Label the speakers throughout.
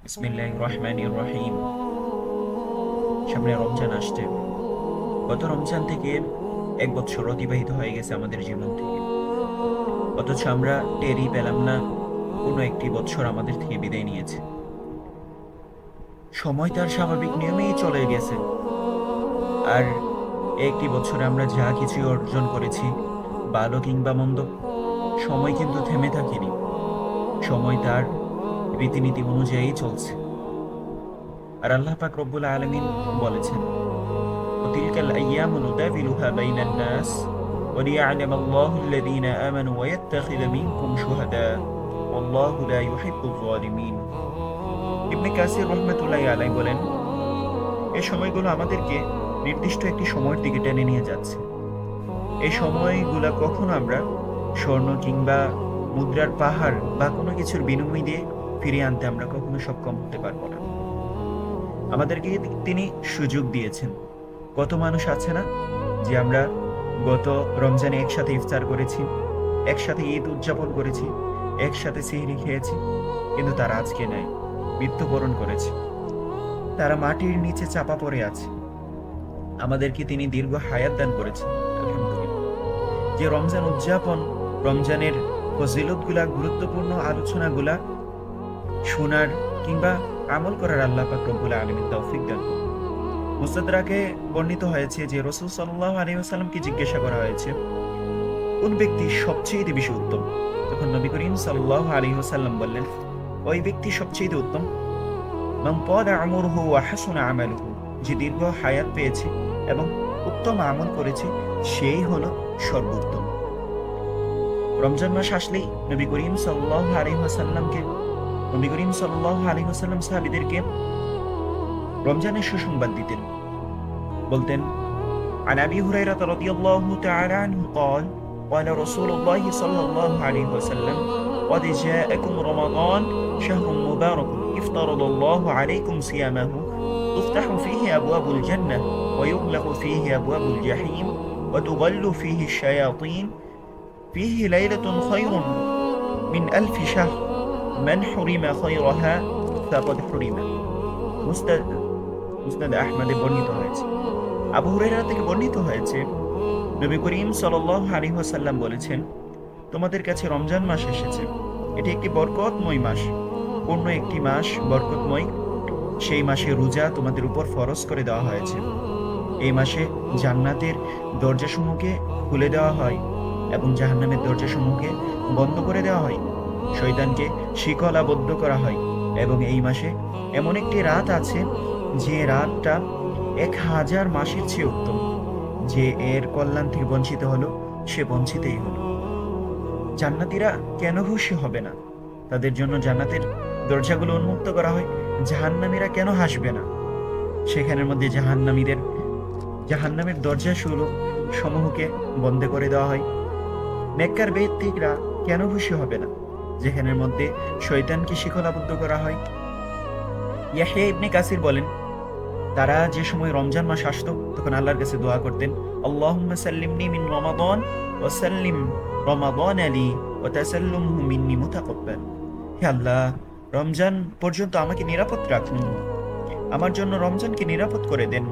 Speaker 1: বিসমিল্লাহির রহমানির রহিম। সামনে রমজান আসছে। গত রমজান থেকে 1 বছর অতিবাহিত হয়ে গেছে আমাদের জীবন থেকে, অথচ আমরা টেরই পেলাম না কোনো একটি বছর আমাদের থেকে বিদায় নিয়েছে। সময় তার স্বাভাবিক নিয়মেই চলে গেছে, আর একটি বছরে আমরা যা কিছু অর্জন করেছি, ভালো কিংবা মন্দ, সময় কিন্তু থেমে থাকেনি। সময় তার রীতিনীতি অনুযায়ী চলছে। আর আল্লাহ পাক রব্বুল আলামিন বলেছেন, وتلك الأيام نداولها بين الناس وليعلم الله الذين آمنوا ويتخذ منكم شهداء والله لا يحب الظالمين। ইবনে কাসির রাহমাতুল্লাহি আলাইহি বলেন, এই সময়গুলো আমাদেরকে নির্দিষ্ট একটি সময়ের দিকে টেনে নিয়ে যাচ্ছে। এই সময়গুলো কখনো আমরা স্বর্ণ কিংবা মুদ্রার পাহাড় বা কোনো কিছুর বিনিময় দিয়ে ফিরিয়ে আনতে আমরা কখনো সক্ষম হতে পারবো না। আমাদেরকে তিনি সুযোগ দিয়েছেন। কত মানুষ আছে না যে আমরা গত রমজানে একসাথে ইফতার করেছি, একসাথে ঈদ উদযাপন করেছি, একসাথে সিহরি খেয়েছি, কিন্তু তারা আজকে নাই, মৃত্যুবরণ করেছে। তারা মাটির নিচে চাপা পড়ে আছে। আমাদেরকে তিনি দীর্ঘ হায়াত দান করেছেন, আলহামদুলিল্লাহ। যে রমজান উদযাপন, রমজানের ফজিলতগুলা, গুরুত্বপূর্ণ আলোচনাগুলা শোনার কিংবা আমল করার আল্লাহ পাক রব্বুল আলামিন তৌফিক দান করুন। মুস্তাদরাকে বর্ণিত হয়েছে যে রাসূল সাল্লাল্লাহু আলাইহি ওয়াসাল্লামকে জিজ্ঞাসা করা হয়েছে, কোন ব্যক্তি সবচেয়ে বেশি উত্তম? তখন নবী করিম সাল্লাল্লাহু আলাইহি ওয়াসাল্লাম বললেন, ওই ব্যক্তি সবচেয়ে উত্তম মান তালা আমরুহু ওয়া হাসুনা আমালুহু, যে দীর্ঘ হায়াত পেয়েছে এবং উত্তম আমল করেছে, সেই হলো সর্বোত্তম। রমজান মাস আসলেই নবী করিম সাল্লাল্লাহু আলাইহি ওয়াসাল্লাম সাহাবীদেরকে রমজানের সুসংবাদ দিতেন। বলতেন, عن أبي هريرة رضي الله تعالى عنه قال قال رسول الله صلى الله عليه وسلم قد جاءكم رمضان شهر مبارك افترض الله عليكم صيامه تفتح فيه أبواب الجنة ويغلق فيه أبواب الجحيم وتغل فيه الشياطين فيه ليلة خير من 1000 شهر من حرم خيرها فقد حرم। মুসনাদ আহমদে বর্ণিত হয়েছে। আবু হুরায়রা থেকে বর্ণিত হয়েছে, নবী করিম সাল্লাল্লাহু আলাইহি ওয়াসাল্লাম বলেছেন, তোমাদের কাছে রমজান মাস এসেছে। এটি একটি বরকতময় মাস, পূর্ণ একটি মাস, বরকতময়। সেই মাসে রোজা তোমাদের উপর ফরজ করে দেওয়া হয়েছে। এই মাসে জান্নাতের দরজাসমূহকে খুলে দেওয়া হয় এবং জাহান্নামের দরজাসমূহকে বন্ধ করে দেওয়া হয়। শয়তানকে শিকল আবদ্ধ করা হয়। এবং এই মাসে এমন একটি রাত আছে যে রাতটা 1000 মাসের চেয়ে উত্তম। যে এর কল্যাণ থেকে বঞ্চিত হলো, সে বঞ্চিতই হলো। জান্নাতীরা কেন খুশি হবে না? তাদের জন্য জান্নাতের দরজাগুলো উন্মুক্ত করা হয়। জাহান্নামীরা কেন হাসবে না? সেখানের মধ্যে জাহান্নামের দরজা সমূহকে বন্ধ করে দেওয়া হয়। নেককার ব্যক্তিরা কেন খুশি হবে না? যেখানের মধ্যে শয়তানকে শিকলাবদ্ধ করা হয়। ইয়াহইয়া ইবনে কাসির বলেন, তারা যে সময় রমজান মাস আসতো তখন আল্লাহর কাছে দোয়া করতেন, আল্লাহুম্মা সাল্লিমনি মিন রমাদান ওয়া সাল্লিম রমাদান আলী ওয়া তাসাল্লুমহু মিন্নি মুতাকাব্বাল। হে আল্লাহ, রমজান পর্যন্ত আমাকে নিরাপদ রাখুন, আমার জন্য রমজানকে নিরাপদ করে দেন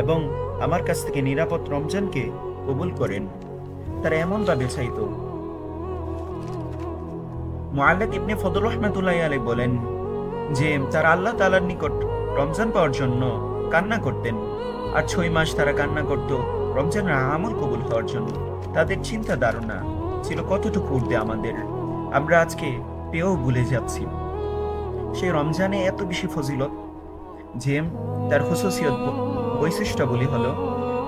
Speaker 1: এবং আমার কাছ থেকে নিরাপদ রমজানকে কবুল করেন। তারা এমন ভাবে চাইতো। মুআল্লাক ইবনে ফদল রাহমাতুল্লাহি আলাইহি বলেন যে তারা আল্লাহ তাআলার নিকট রমজান পাওয়ার জন্য কান্না করতেন, আর 6 মাস তারা কান্না করত রমজানের আমল কবুল হওয়ার জন্য। তাদের চিন্তা ধারণা ছিল কতটুকু ঊর্ধ্বে আমাদের, আমরা আজকে পেয়েও ভুলে যাচ্ছি। সেই রমজানে এত বেশি ফজিলত যে তার খুসুসিয়ত, বৈশিষ্ট্যাবলী হলো,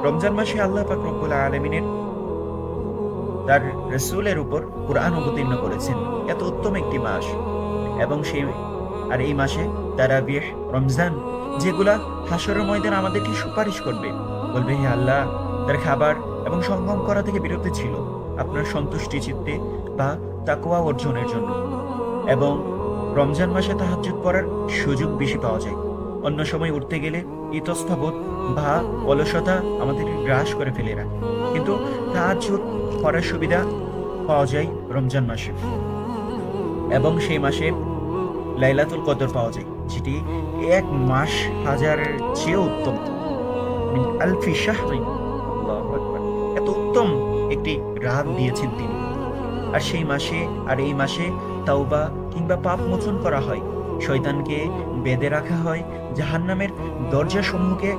Speaker 1: রমজান মাসে আল্লাহ পাক রব্বুল আলামিনের তার রাসূলের উপর কুরআন অবতীর্ণ করেছেন। এত উত্তম একটি মাস। এবং এই মাসে তারাবিহ, রমজান, যেগুলা হাসরের ময়দানে আমাদেরকে সুপারিশ করবে, বলবে, হে আল্লাহ, তার খাবার এবং সঙ্গম করা থেকে বিরত ছিল আপনার সন্তুষ্টি চিত্তে বা তাকওয়া অর্জনের জন্য। এবং রমজান মাসে তাহাজ্জুদ পড়ার সুযোগ বেশি পাওয়া যায়। অন্য সময় উঠতে গেলে ইতস্তবোধ বা অলসতা আমাদেরকে গ্রাস করে ফেলে রাখে, কিন্তু তাহাজ্জুদ পড়ার সুবিধা পাওয়া যায় রমজান মাসে। এবং সেই মাসে লাইলাতুল কদর পাওয়া যায়। যেটি 1 মাস হাজারের চেয়ে উত্তম। মিন আলফি শাহরিন, আল্লাহু আকবার। এত উত্তম একটি রাত দিয়েছেন তিনি। আর সেই মাসে এই মাসে তাওবা কিংবা পাপ মোচন করা হয়, শয়তানকে বেঁধে রাখা হয়, জাহান্নামের দরজাসমূহকে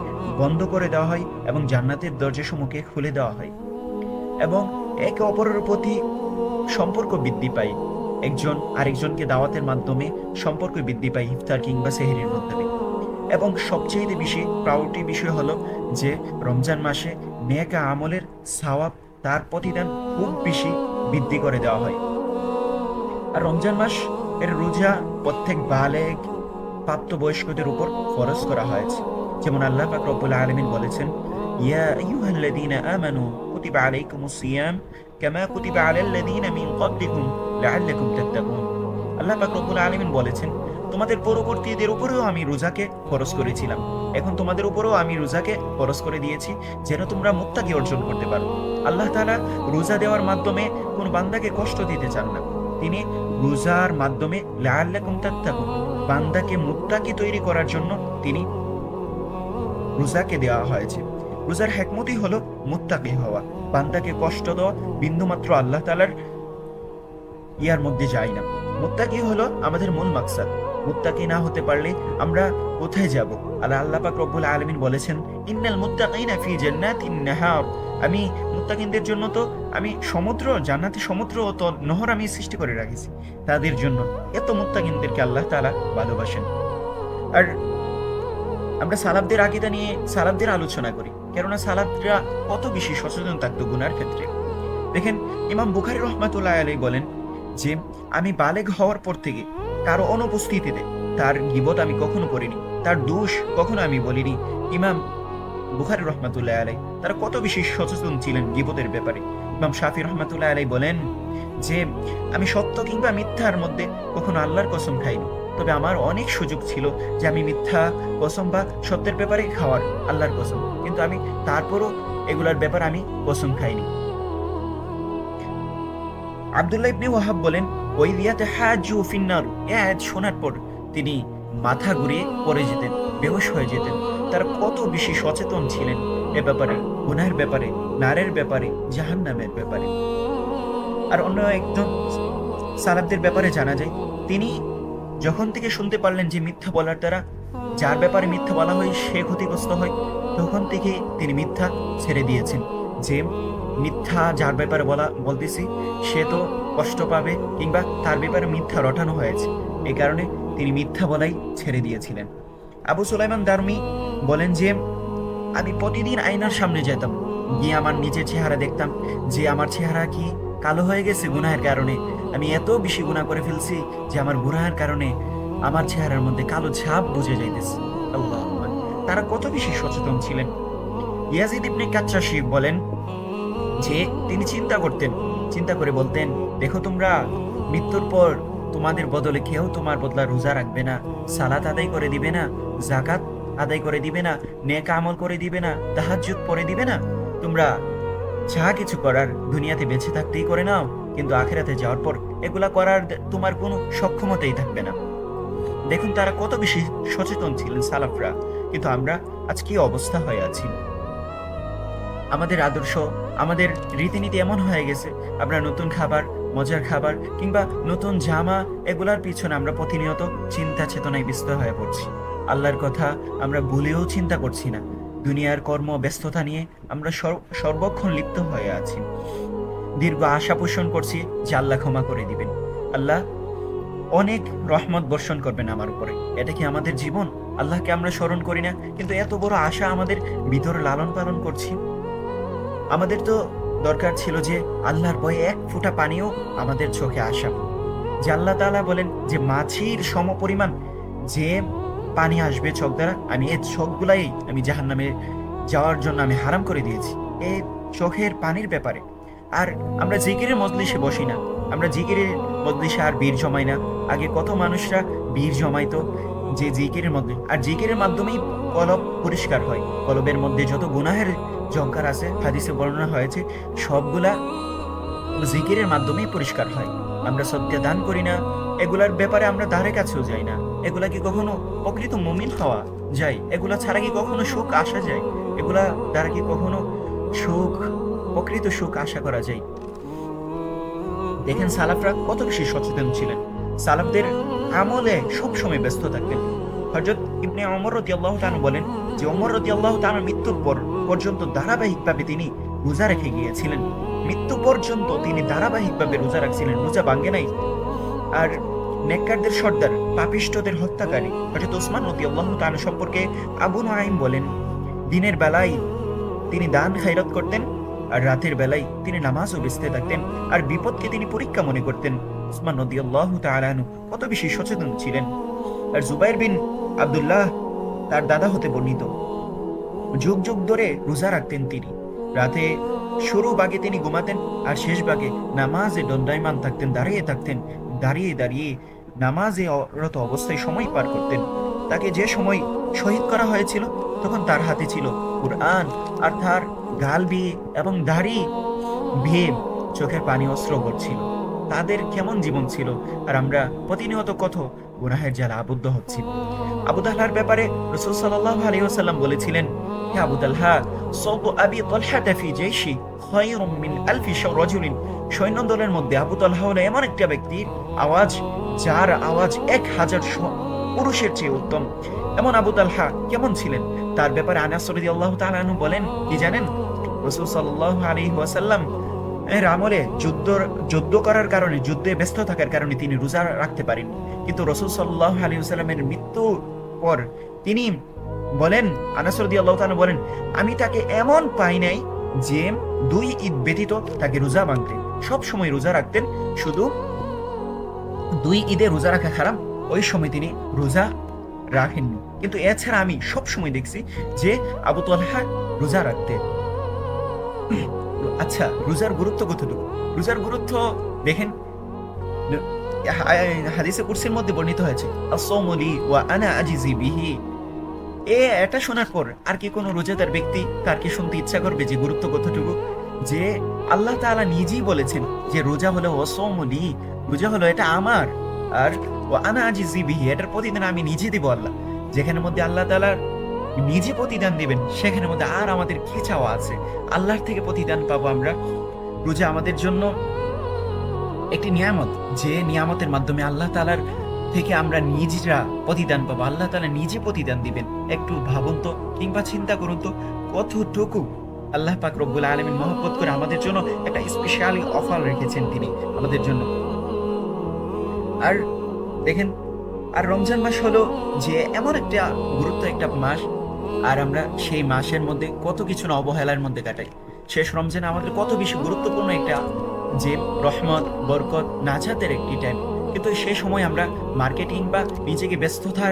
Speaker 1: বন্ধ করে দেওয়া হয় এবং জান্নাতের দরজাসমূহকে খুলে দেওয়া হয় এবং একে অপরের প্রতি সম্পর্ক বৃদ্ধি পায়। একজন আরেকজনকে দাওয়াতের মাধ্যমে সম্পর্ক বৃদ্ধি পায় ইফতার কিংবা সেহরির মাধ্যমে। এবং সবচেয়ে বেশি প্রাউডি বিষয় হলো যে রমজান মাসে নেক আমলের সওয়াব, তার প্রতিদান খুব বেশি বৃদ্ধি করে দেওয়া হয়। আর রমজান মাস এর রোজা প্রত্যেক বালেগ প্রাপ্তবয়স্কদের উপর ফরজ করা হয়েছে। যেমন আল্লাহ পাক রব্বুল আলামিন বলেছেন, ইয়া আইয়ুহাল্লাযীনা আমানু কুতিবা আলাইকুমুস সিয়াম কামা কুতিবা আলাল্লাযীনা মিন ক্বাবলিকুম লাআল্লাকুম তাত্তাকুন। আল্লাহ পাক রব্বুল আলামিন বলেছেন, তোমাদের পূর্ববর্তীদের উপরেও আমি রোজাকে ফরজ করেছিলাম, এখন তোমাদের উপরেও আমি রোজাকে ফরজ করে দিয়েছি, যেন তোমরা মুত্তাকি অর্জন করতে পারো। আল্লাহ তাআলা রোজা দেওয়ার মাধ্যমে কোন বান্দাকে কষ্ট দিতে চান না। তিনি রোজার মাধ্যমে লাআল্লাকুম তাত্তাকুন, বান্দাকে মুত্তাকি তৈরি করার জন্য তিনি রোজাকে দেওয়া হয়েছে। রোজার হিকমতই হলো মুত্তাকি হওয়া, বান্দাকে কষ্ট দেওয়া বিন্দুমাত্র আল্লাহ তাআলার ইয়ার মধ্যে যায় না। মুত্তাকি হলো আমাদের মূল মাকসাদ। মুত্তাকি না হতে পারলে আমরা কোথায় যাব? আল্লাহ পাক রব্বুল আলামিন বলেছেন, ইন্নাল মুত্তাকিনা ফি জান্নাতিন নাহার, আমি মুত্তাকিনদের জন্য তো আমি সমুদ্র, জান্নাতি সমুদ্র ও তো নহর আমি সৃষ্টি করে রাখেছি তাদের জন্য। এত মুত্তাকিনদেরকে আল্লাহ তাআলা ভালোবাসেন। আর আমরা সালাফদের আকীদা নিয়ে সালাফদের আলোচনা করি, কেননা সালাফরা কত বেশি সচেতন থাকতো গুনার ক্ষেত্রে। দেখেন, ইমাম বুখারী রাহমাতুল্লাহ আলাইহি বলেন যে আমি বালেগ হওয়ার পর থেকে কারো অনুপস্থিতিতে তার গীবত আমি কখনো করিনি, তার দোষ কখনো আমি বলিনি। ইমাম বুখারী রাহমাতুল্লাহ আলাইহি তারা কত বেশি সচেতন ছিলেন গীবতের ব্যাপারে। ইমাম শাফি রাহমাতুল্লাহ আলাইহি বলেন যে আমি সত্য কিংবা মিথ্যার মধ্যে কখনো আল্লাহর কসম খাইনি, তবে আমার অনেক সুযোগ ছিল যে আমি মিথ্যা কসম বা সত্যের ব্যাপারে খাওয়ার, আল্লাহর কসম, কিন্তু আমি তারপরও এগুলার ব্যাপারে আমি কসম খাইনি। আব্দুল্লাহ ইবনে ওয়াহাব বলেন, ওই ইয়াতাহাজ্জু ফিন্নার, এই আয়াত শোনার পর তিনি মাথা ঘুরিয়ে পড়ে যেতেন, বেহুশ হয়ে যেতেন। তারা কত বেশি সচেতন ছিলেন এ ব্যাপারে, গুনাহের ব্যাপারে, নারের ব্যাপারে, জাহান্নামের ব্যাপারে। আর অন্য একজন সালাফদের ব্যাপারে জানা যায়, তিনি যখন থেকে শুনতে পারলেন যে মিথ্যা বলার দ্বারা যার ব্যাপারে মিথ্যা বলা হয় সে ক্ষতিগ্রস্ত হয়, তখন থেকে তিনি মিথ্যা ছেড়ে দিয়েছেন। যে মিথ্যা যার ব্যাপারে বলতেছি সে তো কষ্ট পাবে কিংবা তার ব্যাপারে মিথ্যা রটানো হয়েছে, এই কারণে তিনি মিথ্যা বলাই ছেড়ে দিয়েছিলেন। আবু সুলাইমান দারমি বলেন যে আমি প্রতিদিন আয়নার সামনে যেতাম, গিয়ে আমার নিজের চেহারা দেখতাম যে আমার চেহারা কি কালো হয়ে গেছে গুনাহের কারণে। আমি এত বেশি গুনাহ করে ফেলছি যে আমার গুনাহের কারণে আমার চেহারার মধ্যে কালো ছাপ বুঝে যাইতেছে। আল্লাহ, তারা কত বেশি সচেতন ছিলেন। ইয়াজিদ ইবনে কাচ্চাশি বলেন যে তিনি চিন্তা করে বলতেন, দেখো তোমরা মৃত্যুর পর তোমাদের বদলে কেউ তোমার বদলা রোজা রাখবে না, সালাত আদায় করে দিবে না, যাকাত আদায় করে দিবে না, নেক আমল করে দিবে না, তাহাজ্জুদ পড়ে দিবে না। তোমরা যা কিছু করার দুনিয়াতে বেঁচে থাকতেই করে নাও, কিন্তু আখিরাতে যাওয়ার পর এগুলা করার তোমার কোনো সক্ষমতাই থাকবে না। দেখুন তারা কত বেশি সচেতন ছিলেন সালাফরা, কিন্তু আমরা আজ কি অবস্থা হয়ে আছি। আমাদের আদর্শ, আমাদের রীতিনীতি এমন হয়ে গেছে, আমরা নতুন খাবার, মজার খাবার কিংবা নতুন জামা, এগুলার পিছনে আমরা প্রতিনিয়ত চিন্তা চেতনায় ব্যস্ত হয়ে পড়ছি। আল্লাহর কথা আমরা ভুলেও চিন্তা করছি না। দুনিয়ার কর্ম ব্যস্ততা নিয়ে আমরা সর্বক্ষণ লিপ্ত হয়ে আছি। দীর্ঘ আশা পোষণ করছি যে আল্লাহ ক্ষমা করে দিবেন, আল্লাহ অনেক রহমত বর্ষণ করবেন আমার উপরে। এটা কি আমাদের জীবন? আল্লাহকে আমরা স্মরণ করি না, কিন্তু এত বড় আশা আমাদের ভিতরে লালন পালন করছি। আমাদের তো দরকার ছিল যে আল্লাহর ভয়ে এক ফোঁটা পানিও আমাদের চোখে আসা। যে আল্লাহ তাআলা বলেন যে মাছির সমপরিমাণ যে পানি আসবে চোখ দ্বারা, আমি এই চোখগুলাই আমি জাহান্নামে যাওয়ার জন্য আমি হারাম করে দিয়েছি, এই চোখের পানির ব্যাপারে। আর আমরা জিকিরের মজলিসে বসি না, আমরা জিকিরের মজলিসে আর বীর জমাই না। আগে কত মানুষরা বীর জমাইতো যে জিকিরের মধ্যে, আর জিকিরের মাধ্যমেই কলব পরিষ্কার হয়। কলবের মধ্যে যত গুনাহের জঙ্কার আছে, হাদিসে বর্ণনা হয়েছে, সবগুলা জিকিরের মাধ্যমেই পরিষ্কার হয়। আমরা সত্যি দান করি না, এগুলার ব্যাপারে আমরা ধারে কাছেও যাই না। এগুলা কি কখনো প্রকৃত মুমিন হওয়া যায়? এগুলা ছাড়া কি কখনো সুখ আসা যায়? এগুলা দ্বারা কি কখনো সুখ, প্রকৃত সুখ আশা করা যায়? দেখেন সালাফরা কত বেশি সচেতন ছিলেন। সালাফদের আমলে সবসময় ব্যস্ত থাকতেন। হযরত ইবনে ওমর রাদিয়াল্লাহু তাআলা বলেন যে ওমর রাদিয়াল্লাহু তাআলার মৃত্যুর পর পর্যন্ত ধারাবাহিকভাবে তিনি রোজা রেখে গিয়েছিলেন। মৃত্যু পর্যন্ত তিনি ধারাবাহিকভাবে রোজা রাখছিলেন, রোজা ভাঙ্গে নাই। আর নেককারদের সর্দার, পাপিষ্ঠদের হত্যাকারী হযরত ওসমান রাদিয়াল্লাহু তাআলা সম্পর্কে আবু নুআইম বলেন, দিনের বেলায় তিনি দান খায়রাত করতেন, আর রাতের বেলায় তিনি নামাজও বেঁচতে থাকতেন, আর বিপদকে তিনি পরীক্ষা মনে করতেন। উসমান রাদিয়াল্লাহু তাআলা আনহু কত বেশি সচেতন ছিলেন। আর জুবাইর বিন আব্দুল্লাহ তার দাদা হতে বর্ণিত, যুগ যুগ ধরে রোজা রাখতেন তিনি। রাতে শুরু ভাগে তিনি ঘুমাতেন, আর শেষ ভাগে নামাজে দণ্ডায়মান থাকতেন, দাঁড়িয়ে থাকতেন। দাঁড়িয়ে দাঁড়িয়ে নামাজে রত অবস্থায় সময় পার করতেন। তাকে যে সময় শহীদ করা হয়েছিল তখন তার হাতে ছিল কুরআন, আর তার গাল বিয়ে এবং দাড়ি বিয়ে চোখের পানি অস্ত্র করছিল। তাদের কেমন জীবন ছিল, আর আমরা প্রতিনিয়ত কত গুনাহের জালে আবদ্ধ হচ্ছি। আবু তালহার ব্যাপারে রাসূল সাল্লাল্লাহু আলাইহি ওয়াসাল্লাম বলেছিলেন, হে আবু তালহা, সাওবু আবি তালহাতা ফি জাইশি খায়রুম মিন আলফি রাজুলিন। সৈন্য দলের মধ্যে আবু তালহা হলো এমন একটা ব্যক্তি, আওয়াজ যার আওয়াজ 1000 পুরুষের চেয়ে উত্তম। এমন আবু তালহা কেমন ছিলেন? তার ব্যাপারে আনাস রাদিয়াল্লাহু তাআলা আনহু বলেন, কি জানেন? রাসূল সাল্লাল্লাহু আলাইহি ওয়াসাল্লাম এর আমলে যুদ্ধ করার কারণে, যুদ্ধে ব্যস্ত থাকার কারণে তিনি রোজা রাখতে পারেন। কিন্তু রাসূল সাল্লাল্লাহু আলাইহি ওয়াসাল্লামের মৃত্যুর পর তিনি বলেন, আনাস রাদিয়াল্লাহু তাআলা বলেন, আমি তাকে এমন পাই নাই যে 2 ঈদ ব্যতীত তাকে রোজা ভাঙতেন। সব সময় রোজা রাখতেন, শুধু 2 ঈদে রোজা রাখা হারাম, ওই সময় তিনি রোজা রাখেননি। কিন্তু এছাড়া আমি সব সময় দেখছি যে আবু তালহা রোজা রাখতে। আচ্ছা, রোজার গুরুত্ব কতটুকু? রোজার গুরুত্ব দেখেন, হাদিসে কুরসির মধ্যে বর্ণিত হয়েছে, আস-সাওমু লি ওয়া আনা আজিজি বিহি। এটা শোনার পর আর কি কোনো রোজাদার ব্যক্তি তার কি শুনতে ইচ্ছা করবে যে গুরুত্ব কতটুকু? যে আল্লাহ তাআলা নিজেই বলেছেন যে রোজা হলো ওয়াস-সাওমু লি, রোজা হলো এটা আমার, আর ওয়া আনা আজিজি বিহি, এটার প্রতিদান আমি নিজে দিব। আল্লাহ যেখানের মধ্যে আল্লাহ তাআলা নিজে প্রতিদান দিবেন, সেখানের মধ্যে আর আমাদের কি চাওয়া আছে? আল্লাহর থেকে প্রতিদান পাবো আমরা। রোজা আমাদের জন্য একটি নিয়ামত, যে নিয়ামতের মাধ্যমে আল্লাহ তাআলার থেকে আমরা নিজেরা প্রতিদান পাবো। আল্লাহ তাআলা নিজে প্রতিদান দিবেন। একটু ভাবুন তো, কিংবা চিন্তা করুন তো, কতটুকু আল্লাহ পাক রব্বুল আলামিন মহব্বত করে আমাদের জন্য একটা স্পেশালি অফার রেখেছেন তিনি আমাদের জন্য। আর দেখেন, আর রমজান মাস হলো যে এমন একটা গুরুত্ব একটা মাস, আর আমরা সেই মাসের মধ্যে কত কিছু না অবহেলার মধ্যে কাটাই। শেষ রমজান আমাদের কত বেশি গুরুত্বপূর্ণ একটা যে রহমত, বরকত, নাজাতের একটি টাইম, কিন্তু সেই সময় আমরা মার্কেটিং বা নিজেকে ব্যস্ততা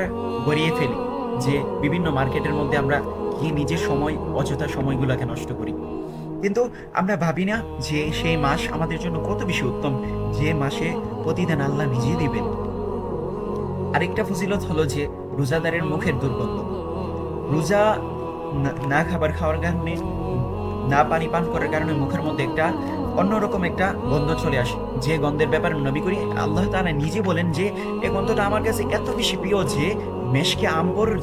Speaker 1: গড়িয়ে ফেলি, যে বিভিন্ন মার্কেটের মধ্যে আমরা গিয়ে নিজের সময়, অযথা সময়গুলোকে নষ্ট করি। কিন্তু আমরা ভাবি না যে সেই মাস আমাদের জন্য কত বেশি উত্তম, যে মাসে প্রতিদিন আল্লাহ নিজেই দিবেন। আরেকটা ফজিলত হলো যে রোজাদারের মুখের দুর্গন্ধ। রোজা না খাবার খাওয়ার কারণে, না পানি পান করার কারণে মুখের মধ্যে একটা অন্যরকম একটা গন্ধ চলে আসে, যে গন্ধের ব্যাপারে নবী করিম আল্লাহ তাআলা নিজে বলেন যে এই গন্ধটা আমার কাছে এত বেশি প্রিয় যে মেশকে আম্বরের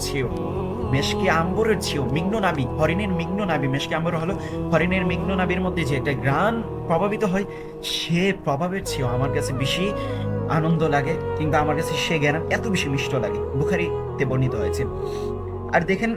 Speaker 1: চেয়েও মিগ্ন নাবি, হরিণের মিগ্ন নাবি, মেশকে আম্বর হলো হরিণের মিগ্ন নাবির মধ্যে যে একটা ঘ্রাণ প্রভাবিত হয়, সে প্রভাবের চেয়েও আমার কাছে বেশি আনন্দ লাগে, কিংবা আমার কাছে সে জ্ঞান এত বেশি মিষ্ট লাগে। বুখারীতে বর্ণিত হয়েছে। আর দেখেন,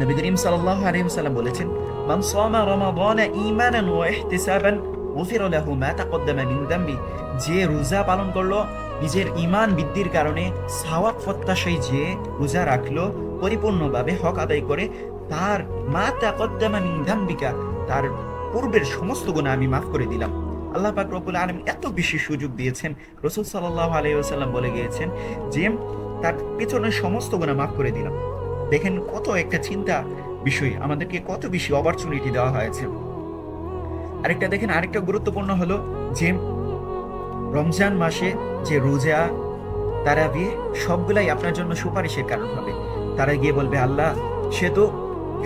Speaker 1: নবী করিম সাল্লাল্লাহু আলাইহি ওয়াসাল্লাম বলেছেন, মান সামা রমাদানা ঈমানান ওয়া ইহতিসাবান গুফিরা লাহু মা তাকদ্দামা মিন যামবি। যে রোজা পালন করলো নিজের ঈমান বৃদ্ধির কারণে, সওয়াব প্রত্যাশায় যে রোজা রাখলো পরিপূর্ণভাবে, হক আদায় করে, তার মা তাকদ্দামা মিন যামবিকা, তার পূর্বের সমস্ত গুনাহ আমি মাফ করে দিলাম। আল্লাহ পাক রব্বুল আলামিন এত বেশি সুযোগ দিয়েছেন। রাসূল সাল্লাল্লাহু আলাইহি ওয়াসাল্লাম বলে গিয়েছেন যে তার পিছনের সমস্ত গুনাহ মাফ করে দিলাম। দেখেন কত একটা চিন্তা বিষয়, আমাদেরকে কত বেশি অপরচুনিটি দেওয়া হয়েছে। আরেকটা দেখেন, আরেকটা গুরুত্বপূর্ণ হলো যে রমজান মাসে যে রোজা, তারাবি সবগুলাই আপনার জন্য সুপারিশের কারণ হবে। তারা গিয়ে বলবে, আল্লাহ, সে তো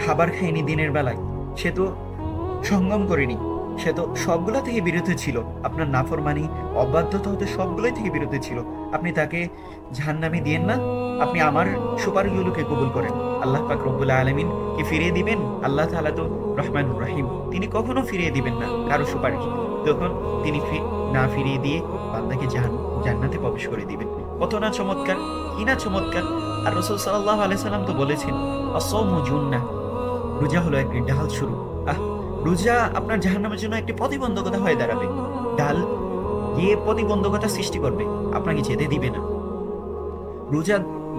Speaker 1: খাবার খায়নি দিনের বেলায়, সে তো সঙ্গম করেনি, সে তো সবগুলা থেকে বিরত ছিল, আপনার নাফরমানি, অবাধ্যতা হতে সবগুলোই থেকে বিরত ছিল। আপনি তাকে জাহান্নামে দিয়েন না, আপনি আমার সুপারিশগুলোকে কবুল করেন। আল্লাহ পাক রব্বুল আলামিন কি ফিরিয়ে দিবেন? আল্লাহ তাআলা তো রহমানুর রহিম, তিনি কখনো ফিরিয়ে দিবেন না কারো সুপারিশ। তখন তিনি না ফিরিয়ে দিয়ে বান্দাকে জান্নাতে প্রবেশ করে দিবেন। কত না চমৎকার, কি না চমৎকার! আর রাসূল সাল্লাল্লাহু আলাইহি সাল্লাম তো বলেছেন, আস-সাওমু জুন্নাহ, রোজা হলো একটি ঢাল শুরু। রোজা আপনার জাহান্নামের জন্য একটি প্রতিবন্ধকতা হয়ে দাঁড়াবে। ঢাল গিয়ে প্রতিবন্ধকতা সৃষ্টি করবে, আপনাকে যেতে দিবে না।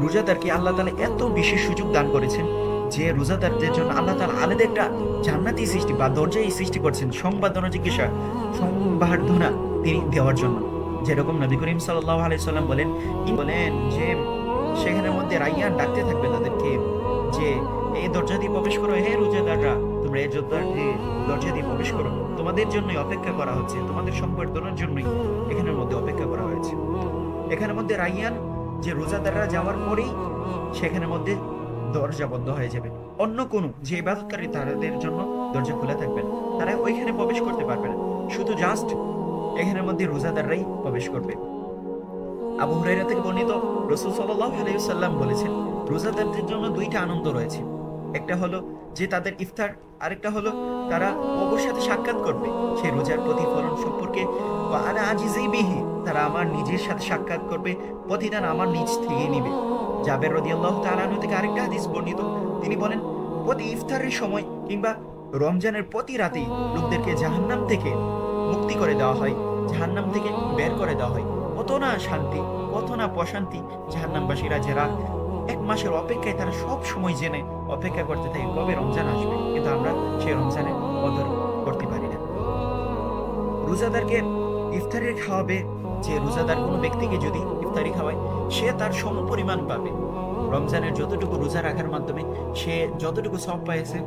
Speaker 1: রোজাদারকে আল্লাহ তাআলা এত বিশেষ সুযোগ দান করেছেন যে রোজাদারদের জন্য আল্লাহ তাআলা আলাদা একটা জান্নাতি সৃষ্টি বা দরজাই সৃষ্টি করছেন, সংবাদনা জিজ্ঞাসা সংবর্ধনা তিনি দেওয়ার জন্য। যেরকম নবী করিম সাল্লাল্লাহু আলাইহি সাল্লাম বলেন যে সেখানের মধ্যে রাইয়ান ডাকতে থাকবে তাদেরকে যে এই দরজা দিয়ে প্রবেশ করো, হে রোজাদাররা, তোমরা এই দরজা দিয়ে প্রবেশ করো, তোমাদের জন্যই অপেক্ষা করা হচ্ছে, তোমাদের সংবর্ধনার জন্যই এখানের মধ্যে অপেক্ষা করা হয়েছে। এখানের মধ্যে রাইয়ান, যে রোজাদাররা যাওয়ার পরেই সেখানের মধ্যে দরজা বন্ধ হয়ে যাবে। অন্য কোনো যে ইবাদতকারী তাদের জন্য দরজা খোলা থাকবে না, তারা ওইখানে প্রবেশ করতে পারবে না, শুধু জাস্ট এখানের মধ্যে রোজাদাররাই প্রবেশ করবে। আবু হুরায়রা থেকে বর্ণিত, রাসূল সাল্লাল্লাহু আলাইহি ওয়াসাল্লাম বলেছেন, রোজাদারদের জন্য দুইটা আনন্দ রয়েছে। একটা হলো যে তাদের ইফতার, আরেকটা হলো তারা প্রভুর সাথে সাক্ষাৎ করবে। সেই রোজার প্রতিফলন সম্পর্কে আনা আজিজি বিহি, তারা আমার নিজের সাথে সাক্ষাৎ করবে, প্রতিদান আমার নিজ থেকে নিবে। জাবের রাদিয়াল্লাহু তাআলা আনহু থেকে আরেকটা হাদিস বর্ণিত, তিনি বলেন, প্রতি ইফতারের সময় কিংবা রমজানের প্রতি রাতেই লোকদেরকে জাহান্নাম থেকে মুক্তি করে দেওয়া হয়, জাহান্নাম থেকে বের করে দেওয়া হয়। কত না শান্তি, কত না প্রশান্তি! জাহান্নামবাসীরা যারা এক মাসের অপেক্ষায়, তারা সব সময় জেনে অপেক্ষা করতে থাকে কবে রমজান আসবে, কিন্তু আমরা সেই রমজানের কদর করতে পারি না। রোজাদারকে ইফতারি খাওয়াবে, যে রোজাদার কোনো ব্যক্তিকে যদি ইফতারি খাওয়ায়, সে তার সমপরিমাণ পাবে। রমজানের যতটুকু রোজা রাখার মাধ্যমে সে যতটুকু সওয়াব পাইছে,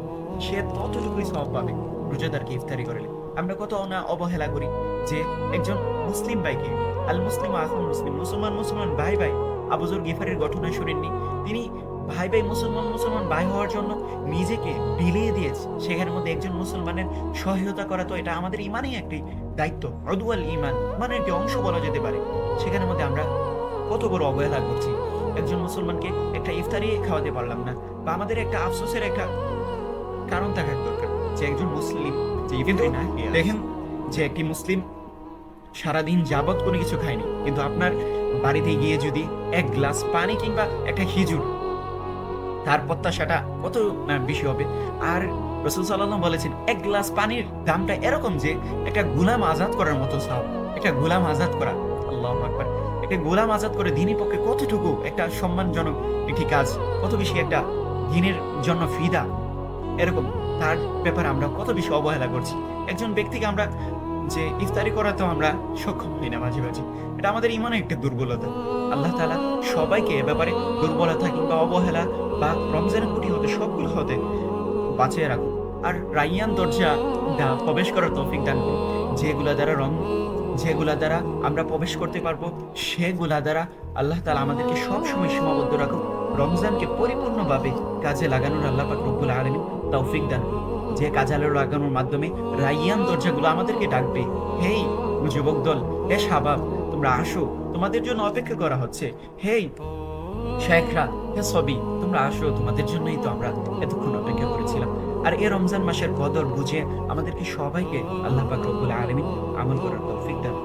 Speaker 1: সে ততটুকুই সওয়াব পাবে রোজাদারকে ইফতারি করলে। আমরা কত না অবহেলা করি যে একজন মুসলিম ভাইকে, আল মুসলিম আখুল মুসলিম, মুসলমান ভাই ভাই, আবু যর গিফারির ঘটনা শুনেননি? তিনি ভাই ভাই মুসলমান ভাই হওয়ার জন্য নিজেকে বিলিয়ে দিয়েছে। সেখানের মধ্যে একজন মুসলমানের সহায়তা করা তো এটা আমাদের ইমানই একটি দায়িত্ব, অদুয়াল ইমান, মানে একটি অংশ বলা যেতে পারে। সেখানের মধ্যে আমরা কত বড় অবহেলা করছি। একজন মুসলমানকে একটা ইফতারি খাওয়াতে পারলাম না, বা আমাদের একটা আফসোসের একটা কারণ থাকার দরকার যে একজন মুসলিম, কিন্তু দেখেন যে একটি মুসলিম সারাদিন যাবৎ কোনো কিছু খায়নি, কিন্তু আপনার বাড়িতে গিয়ে যদি এক গ্লাস পানি কিংবা একটা খেজুর, তার প্রত্যাশাটা কত বেশি হবে। আর রাসূল সাল্লাল্লাহু আলাইহি ওয়াসাল্লাম বলেছেন, এক গ্লাস পানির দামটা এরকম যে একটা গোলাম আজাদ করার মতো সওয়াব। একটা গোলাম আজাদ করা, আল্লাহু আকবার, একটা গোলাম আজাদ করে দ্বীনের পক্ষে কতটুকু একটা সম্মানজনক একটি কাজ, কত বেশি একটা দ্বীনের জন্য ফিদা, এরকম তার ব্যাপারে আমরা কত বেশি অবহেলা করছি। একজন ব্যক্তিকে আমরা যে ইফতারি করাতেও আমরা সক্ষম হই না মাঝে মাঝে, এটা আমাদের ইমানে একটা দুর্বলতা। আল্লাহ তাআলা সবাইকে এ ব্যাপারে দুর্বলতা কিংবা অবহেলা বা রমজানের কুটি হতে, সবগুলো হতে বাঁচিয়ে রাখুন। আর রাইয়ান দরজা প্রবেশ করার তৌফিক দান করুন। যেগুলা দ্বারা আমরা প্রবেশ করতে পারবো, সেগুলা দ্বারা আল্লাহ তাআলা আমাদেরকে সবসময় সীমাবদ্ধ রাখুন। রমজানকে পরিপূর্ণভাবে কাজে লাগানোর আল্লাহ পাক রব্বুল আলামিন তৌফিক দান করুন, যে কাজে লাগানোর মাধ্যমে রাইয়ান দরজাগুলো আমাদেরকে ডাকবে, হেই যুবক দল, হে শাবাব, তোমরা আসো, তোমাদের জন্য অপেক্ষা করা হচ্ছে। হেই শেখরা, হে সবি, তোমরা আসো, তোমাদের জন্যই তো আমরা এতক্ষণ অপেক্ষা করেছিলাম। আর এই রমজান মাসের কদর বুঝে আমাদেরকে সবাইকে আল্লাহ পাক রব্বুল আলামিন আমল করার তৌফিক দান।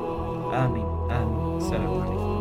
Speaker 1: আমিন আমিন। আসসালামু আলাইকুম।